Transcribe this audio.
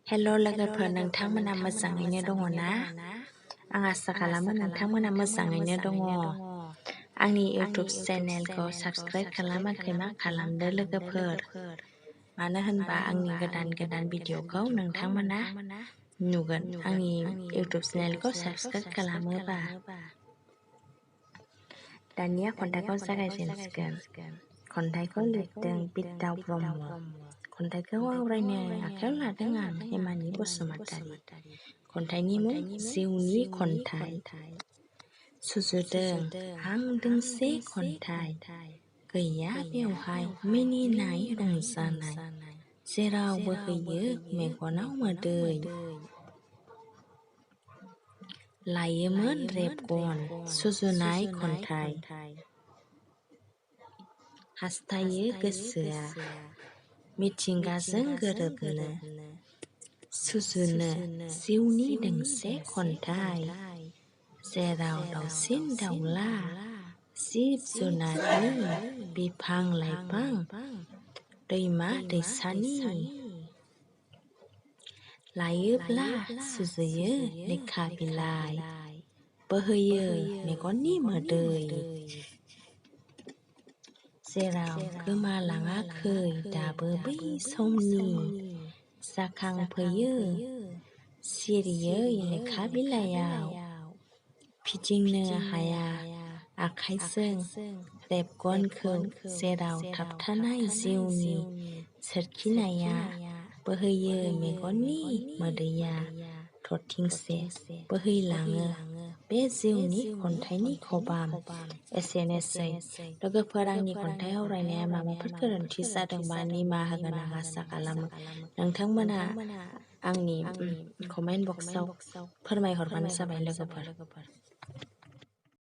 हेल' लोगोफोर, नोंथांमोना मोजाङैनो दङ ना? आं आसा खालामो नोंथांमोना मोजाङैनो दङ। आंनि इउटुब चेनेलखौ साबस्क्राइब खालामाखै मा खालामदो लोगोफोर? मानो होनबा आंनि गोदान भिडिअखौ नोंथांमोना नुगोन आंनि इउटुब चेनेलखौ साबस्क्राइब खालामोबा। दानिया खन्थाइखौ जागायजेनसिगोन। खन्थाइखौ लिरदों बिद्दा ब्रह्म। खन्थाइखौ आवरायनो आखायाव लादों आं हेमानि बसुमतारी। खन्थाइनि मुं जिउनि खन्थाइ। सुजुदों आं दोंसे खन्थाइ। गैया बेवहाय मिनिनाय रंजानाय, जेराव बोहैयो मेगनाव मोदै। लायोमोन रेबगन सुजुनाय खन्थाइ। हास्थायो गोसोआ मिथिंगाजों गोरोबनो, सुजुनो जिउनि दोंसे खन्थाइ। जेराव दाउसिन दाउला, जिब जुनारनि, बिफां लाइफां, दैमा दैसानि। लायोब्ला सुजुयो लेखा बिलाइ, बोहैयो मेगननि मोदै। जेराव गोमालाङाखै दाबो बै समनि, जाखांफैयो सिरियै लेखा बिलाइयाव। फिदिंनो हाया आखाइजों रेबगनखौ, जेराव थाबथानाय जिउनि सोरखिनाया, बोहैयो मेगननि मोदैया। थरथिंसे बोहैलाङो बे जिउनि खन्थाइनि खबाम। एसेनोसै लोगोफोर, आंनि खन्थाइ आवरायनाया माबाफोर गोरोन्थि जादोंबा निमाहा होगोन आं आसा खालामो। नोंथांमोना आंनि कमेन्ट बक्सआव फोरमायहरबानो जाबाय लोगोफोर।